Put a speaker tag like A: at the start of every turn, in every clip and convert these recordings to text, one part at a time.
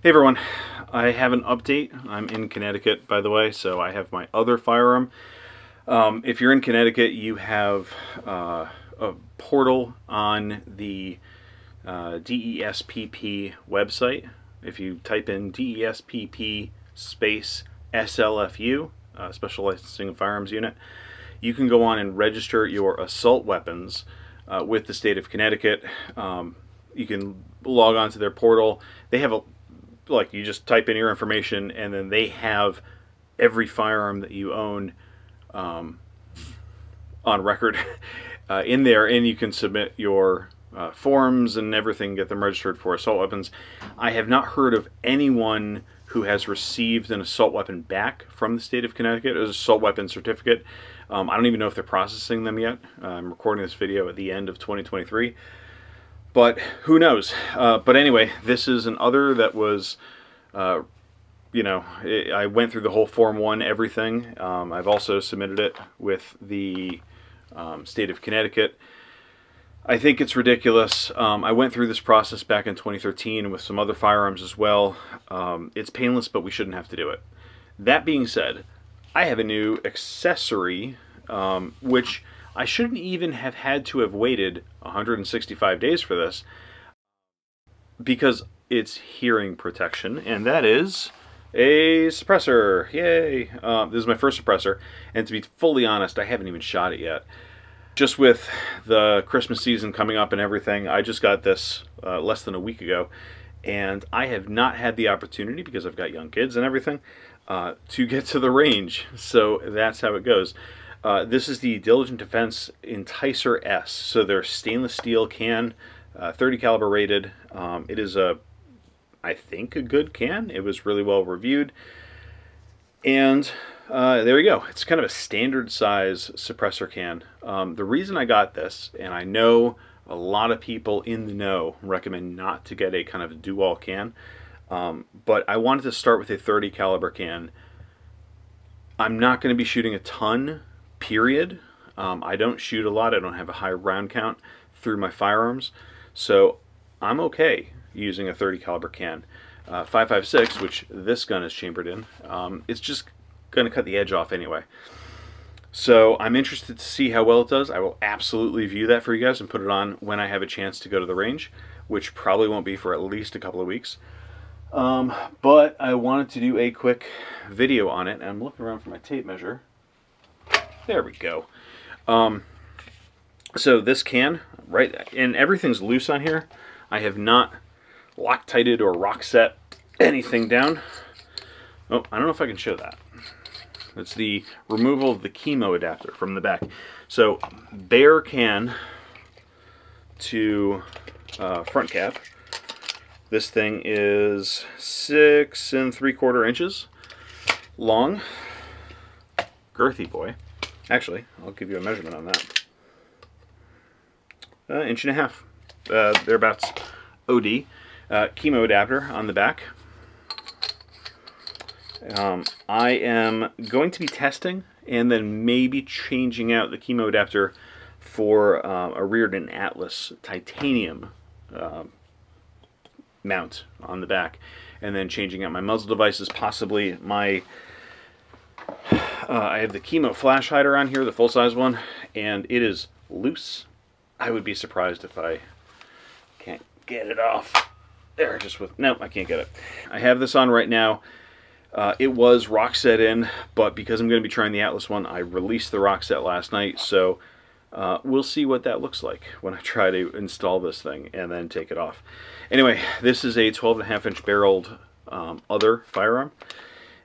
A: Hey everyone, I have an update. I'm in Connecticut, by the way, so I have my other firearm. If you're in Connecticut, you have a portal on the DESPP website. If you type in DESPP space SLFU, Special Licensing and Firearms Unit, you can go on and register your assault weapons with the state of Connecticut. You can log on to their portal. They have a like you just type in your information and then they have every firearm that you own on record in there, and you can submit your forms and everything, get them registered for assault weapons. I have not heard of anyone who has received an assault weapon back from the state of Connecticut as an assault weapon certificate. I don't even know if they're processing them yet. I'm recording this video at the end of 2023. But who knows? But anyway, this is an other that was, I went through the whole Form 1 everything. I've also submitted it with the state of Connecticut. I think it's ridiculous. I went through this process back in 2013 with some other firearms as well. It's painless, but we shouldn't have to do it. That being said, I have a new accessory, which I shouldn't even have had to have waited 165 days for this, because it's hearing protection, and that is a suppressor. Yay! This is my first suppressor, and to be fully honest, I haven't even shot it yet. Just with the Christmas season coming up and everything, I just got this less than a week ago, and I have not had the opportunity, because I've got young kids and everything, to get to the range. So that's how it goes. This is the Diligent Defense Enticer S. So they're stainless steel can, 30 caliber rated. It is I think, a good can. It was really well reviewed. And there we go. It's kind of a standard size suppressor can. The reason I got this, and I know a lot of people in the know recommend not to get a kind of do-all can, but I wanted to start with a 30 caliber can. I'm not going to be shooting a ton, period. I don't shoot a lot. I don't have a high round count through my firearms, so I'm okay using a 30 caliber can. 5.56, which this gun is chambered in, it's just going to cut the edge off anyway. So I'm interested to see how well it does. I will absolutely view that for you guys and put it on when I have a chance to go to the range, which probably won't be for at least a couple of weeks. But I wanted to do a quick video on it, and I'm looking around for my tape measure. There we go. So this can, right, and everything's loose on here. I have not Loctited or rock set anything down. Oh, I don't know if I can show that. It's the removal of the Keymo adapter from the back. So bare can to front cap. This thing is 6 3/4 inches long. Girthy boy. Actually, I'll give you a measurement on that. 1.5 inches. Thereabouts. OD. Keymo adapter on the back. I am going to be testing and then maybe changing out the Keymo adapter for a Reardon Atlas titanium mount on the back, and then changing out my muzzle devices, possibly my I have the Keymo flash hider on here, the full-size one, and it is loose. I would be surprised if I can't get it off. There, just with, no, I can't get it. I have this on right now. It was rock set in, but because I'm going to be trying the Atlas one, I released the rock set last night, so we'll see what that looks like when I try to install this thing and then take it off. Anyway, this is a 12.5-inch barreled other firearm,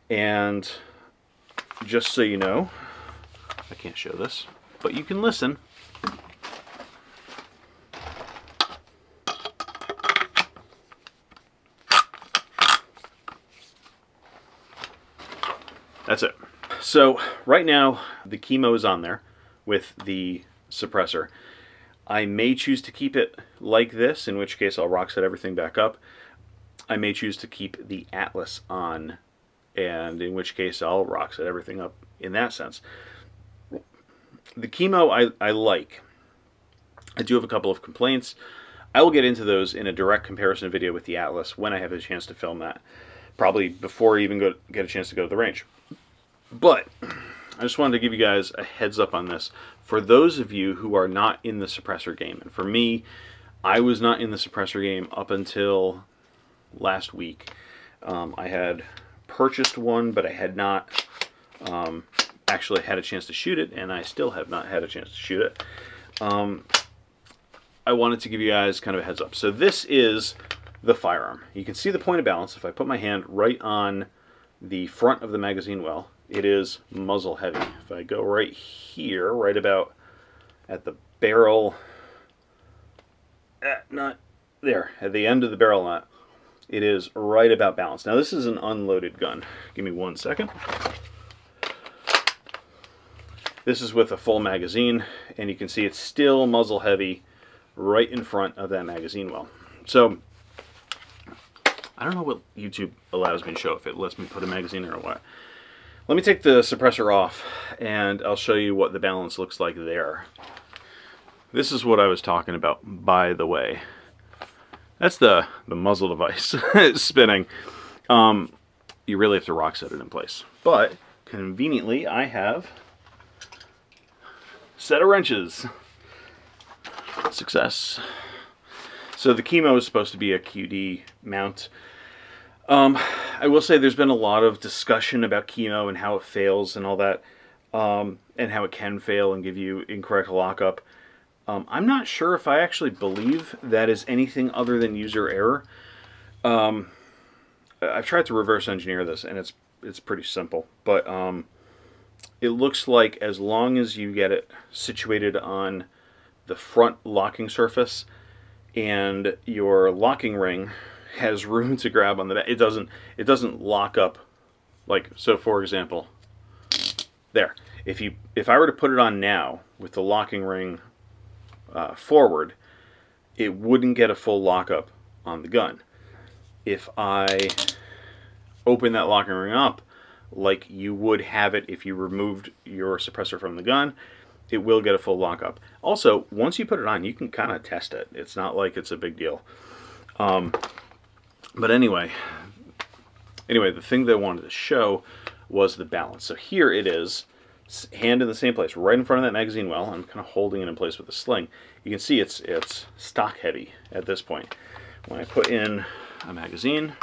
A: and just so you know, I can't show this, but you can listen. That's it. So right now the Keymo is on there with the suppressor. I may choose to keep it like this, in which case I'll rock set everything back up. I may choose to keep the Atlas on, and in which case I'll rock set everything up in that sense. The Keymo I like. I do have a couple of complaints. I will get into those in a direct comparison video with the Atlas when I have a chance to film that. Probably before I even get a chance to go to the range. But I just wanted to give you guys a heads up on this. For those of you who are not in the suppressor game, and for me, I was not in the suppressor game up until last week. I had purchased one, but I had not actually had a chance to shoot it, and I still have not had a chance to shoot it. I wanted to give you guys kind of a heads up. So this is the firearm. You can see the point of balance. If I put my hand right on the front of the magazine well, it is muzzle heavy. If I go right here, right about at the barrel, not there, at the end of the barrel nut, it is right about balanced. Now this is an unloaded gun. Give me 1 second. This is with a full magazine, and you can see it's still muzzle heavy right in front of that magazine well. So I don't know what YouTube allows me to show, if it lets me put a magazine in or what. Let me take the suppressor off and I'll show you what the balance looks like there. This is what I was talking about, by the way. That's the muzzle device spinning. You really have to rock set it in place. But conveniently I have a set of wrenches. Success. So the Keymo is supposed to be a QD mount. I will say there's been a lot of discussion about Keymo and how it fails and all that, and how it can fail and give you incorrect lockup. I'm not sure if I actually believe that is anything other than user error. I've tried to reverse engineer this, and it's pretty simple, but it looks like as long as you get it situated on the front locking surface and your locking ring has room to grab on the back, it doesn't lock up. Like, so for example, there, if I were to put it on now with the locking ring forward, it wouldn't get a full lockup on the gun. If I open that locking ring up like you would have it if you removed your suppressor from the gun, it will get a full lockup. Also, once you put it on, you can kind of test it. It's not like it's a big deal. But anyway, the thing that I wanted to show was the balance. So here it is, hand in the same place, right in front of that magazine well. I'm kind of holding it in place with a sling. You can see it's stock heavy at this point. When I put in a magazine,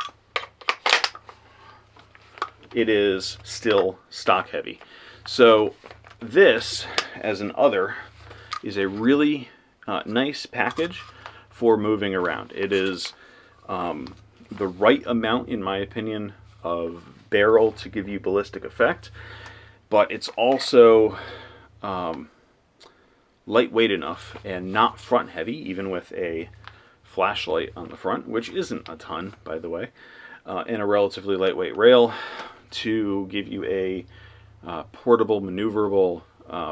A: it is still stock heavy. So this, as an other, is a really nice package for moving around. It is the right amount, in my opinion, of barrel to give you ballistic effect, but it's also lightweight enough and not front heavy, even with a flashlight on the front, which isn't a ton, by the way, and a relatively lightweight rail to give you a portable, maneuverable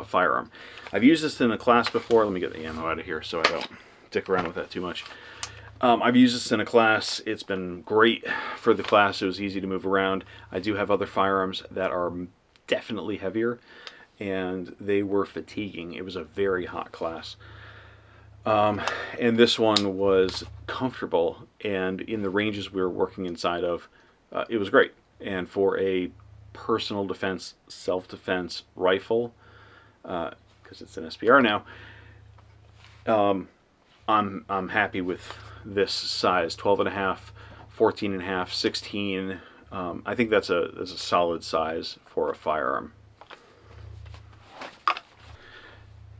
A: firearm. I've used this in a class before. Let me get the ammo out of here so I don't dick around with that too much. I've used this in a class. It's been great for the class. It was easy to move around. I do have other firearms that are definitely heavier, and they were fatiguing. It was a very hot class. And this one was comfortable, and in the ranges we were working inside of, it was great. And for a personal defense, self-defense rifle, because it's an SPR now, I'm happy with this size, 12.5, 14.5, 16. I think that's a solid size for a firearm.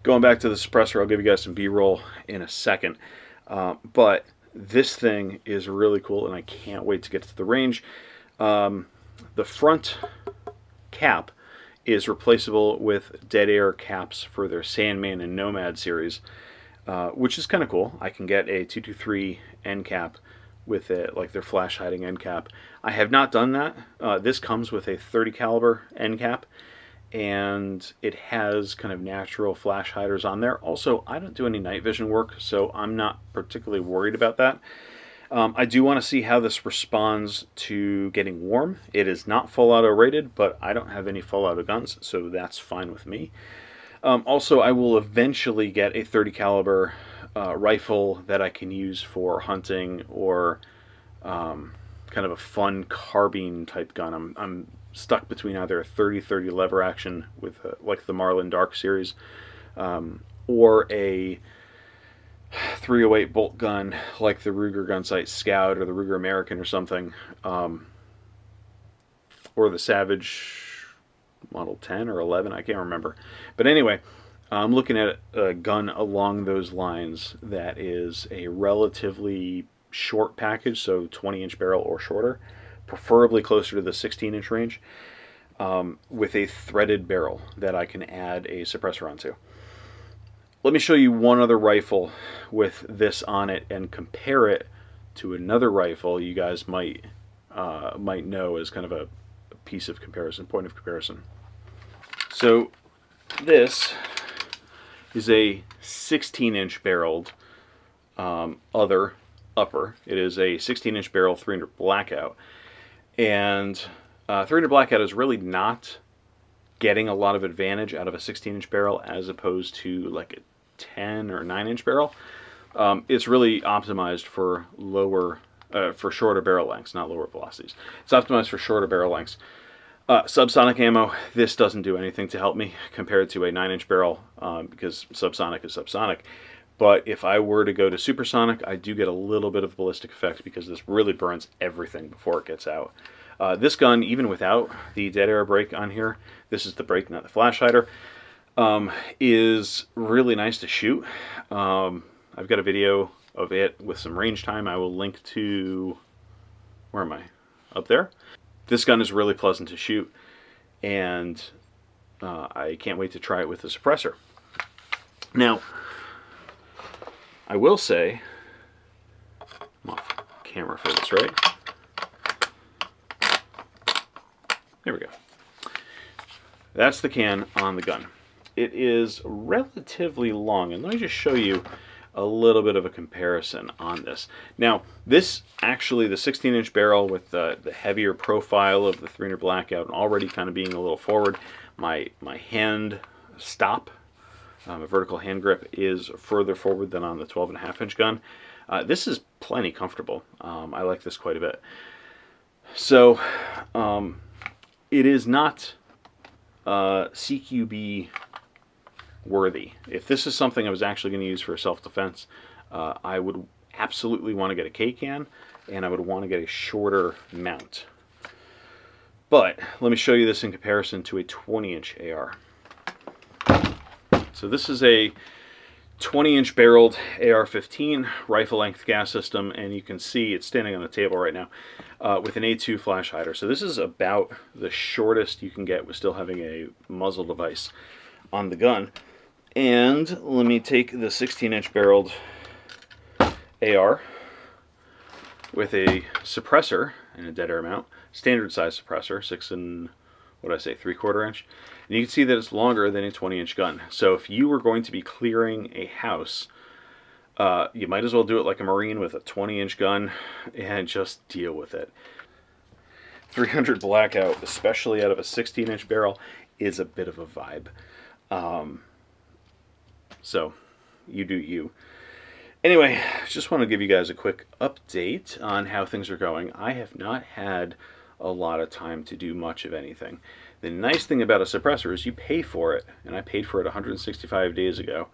A: Going back to the suppressor, I'll give you guys some B-roll in a second. But this thing is really cool, and I can't wait to get to the range. The front cap is replaceable with Dead Air caps for their Sandman and Nomad series, which is kind of cool. I can get a 223 end cap with it, like their flash hiding end cap. I have not done that. This comes with a 30 caliber end cap, and it has kind of natural flash hiders on there. Also, I don't do any night vision work, so I'm not particularly worried about that. I do want to see how this responds to getting warm. It is not full auto rated, but I don't have any full auto guns, so that's fine with me. Also, I will eventually get a 30 caliber rifle that I can use for hunting or kind of a fun carbine type gun. I'm stuck between either a 30-30 lever action with like the Marlin Dark series, or a 308 bolt gun like the Ruger Gunsight Scout or the Ruger American or something, or the Savage Model 10 or 11, I can't remember. But anyway, I'm looking at a gun along those lines that is a relatively short package, so 20-inch barrel or shorter, preferably closer to the 16-inch range, with a threaded barrel that I can add a suppressor onto. Let me show you one other rifle with this on it and compare it to another rifle you guys might know as kind of a piece of comparison, point of comparison. So this is a 16-inch barreled upper. It is a 16-inch barrel 300 Blackout, and 300 Blackout is really not getting a lot of advantage out of a 16-inch barrel as opposed to like a 10 or 9-inch barrel. It's really optimized for for shorter barrel lengths, not lower velocities. It's optimized for shorter barrel lengths. Subsonic ammo, this doesn't do anything to help me compared to a 9-inch barrel, because subsonic is subsonic. But if I were to go to supersonic, I do get a little bit of ballistic effect because this really burns everything before it gets out. This gun, even without the Dead Air brake on here, this is the brake, not the flash hider, is really nice to shoot. I've got a video of it with some range time. I will link to, where am I? Up there. This gun is really pleasant to shoot, and I can't wait to try it with the suppressor. Now, I will say, I'm off camera for this, right? There we go. That's the can on the gun. It is relatively long, and let me just show you a little bit of a comparison on this. Now, this actually, the 16-inch barrel with the heavier profile of the 300 Blackout and already kind of being a little forward, my hand stop, a vertical hand grip, is further forward than on the 12.5-inch gun. This is plenty comfortable. I like this quite a bit. So, it is not CQB worthy. If this is something I was actually going to use for self-defense, I would absolutely want to get a K-can, and I would want to get a shorter mount. But let me show you this in comparison to a 20-inch AR. So this is a 20-inch barreled AR-15 rifle length gas system, and you can see it's standing on the table right now with an A2 flash hider. So this is about the shortest you can get with still having a muzzle device on the gun. And let me take the 16-inch barreled AR with a suppressor and a Dead Air mount, standard size suppressor, 6 and, what did I say, 3/4 inch. And you can see that it's longer than a 20-inch gun. So if you were going to be clearing a house, you might as well do it like a Marine with a 20-inch gun and just deal with it. 300 Blackout, especially out of a 16-inch barrel, is a bit of a vibe. So, you do you. Anyway, just want to give you guys a quick update on how things are going. I have not had a lot of time to do much of anything. The nice thing about a suppressor is you pay for it, and I paid for it 165 days ago,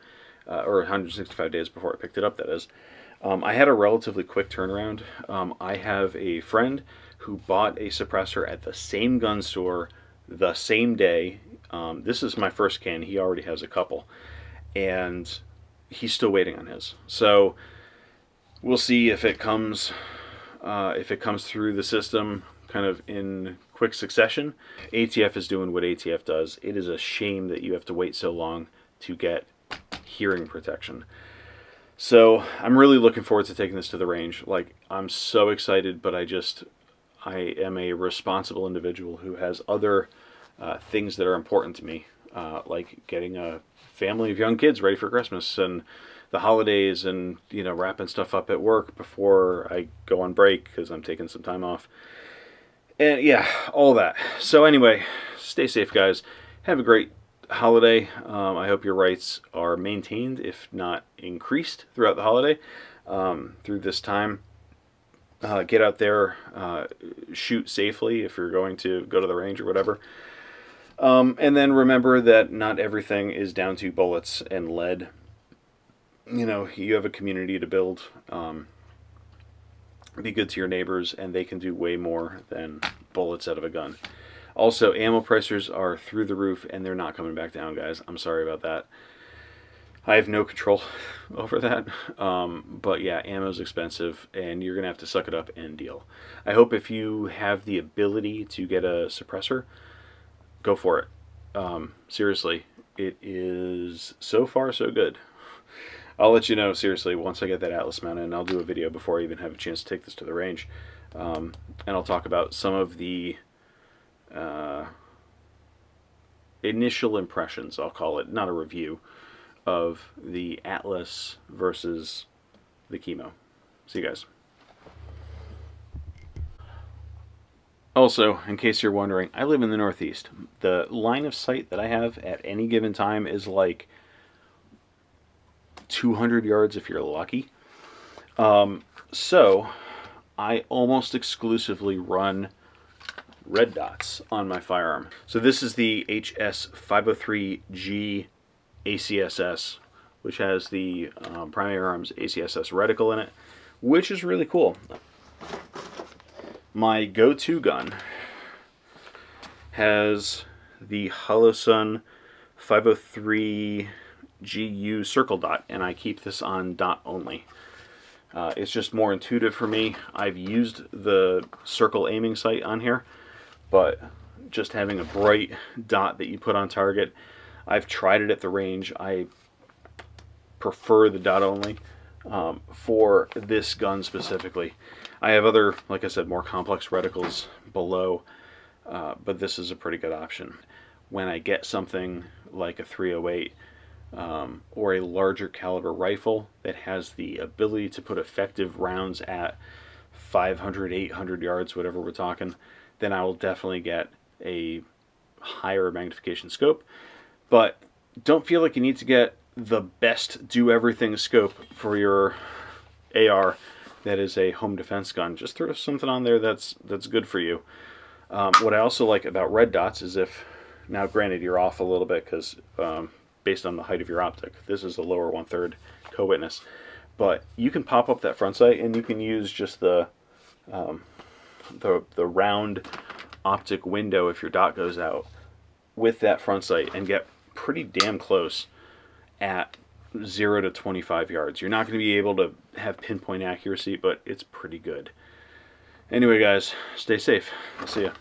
A: or 165 days before I picked it up, that is. I had a relatively quick turnaround. I have a friend who bought a suppressor at the same gun store the same day. This is my first can. He already has a couple, and he's still waiting on his. So we'll see if it comes through the system kind of in quick succession. ATF is doing what ATF does. It is a shame that you have to wait so long to get hearing protection. So I'm really looking forward to taking this to the range. Like, I'm so excited, but I am a responsible individual who has other things that are important to me, like getting a family of young kids ready for Christmas and the holidays, and wrapping stuff up at work before I go on break because I'm taking some time off, and yeah, all that. So anyway, stay safe, guys. Have a great holiday. I hope your rights are maintained, if not increased, throughout the holiday, through this time. Get out there, shoot safely if you're going to go to the range or whatever. And then remember that not everything is down to bullets and lead. You know, you have a community to build. Be good to your neighbors, and they can do way more than bullets out of a gun. Also, ammo prices are through the roof, and they're not coming back down, guys. I'm sorry about that. I have no control over that. But yeah, ammo's expensive, and you're going to have to suck it up and deal. I hope if you have the ability to get a suppressor, go for it. Seriously, it is so far so good. I'll let you know, seriously, once I get that Atlas mounted, and I'll do a video before I even have a chance to take this to the range. And I'll talk about some of the initial impressions, I'll call it, not a review, of the Atlas versus the Keymo. See you guys. Also, in case you're wondering, I live in the Northeast. The line of sight that I have at any given time is like 200 yards if you're lucky. So I almost exclusively run red dots on my firearm. So this is the HS503G ACSS, which has the primary arms ACSS reticle in it, which is really cool. My go-to gun has the Holosun 503GU circle dot, and I keep this on dot only. It's just more intuitive for me. I've used the circle aiming sight on here, but just having a bright dot that you put on target, I've tried it at the range. I prefer the dot only for this gun specifically. I have other, like I said, more complex reticles below, but this is a pretty good option. When I get something like a 308 or a larger caliber rifle that has the ability to put effective rounds at 500, 800 yards, whatever we're talking, then I will definitely get a higher magnification scope. But don't feel like you need to get the best do-everything scope for your AR that is a home defense gun. Just throw something on there that's good for you. What I also like about red dots is if, now granted you're off a little bit because based on the height of your optic, this is a lower 1/3 co-witness, but you can pop up that front sight and you can use just the round optic window if your dot goes out with that front sight and get pretty damn close at 0 to 25 yards. You're not going to be able to have pinpoint accuracy, but it's pretty good. Anyway, guys, stay safe. I'll see ya.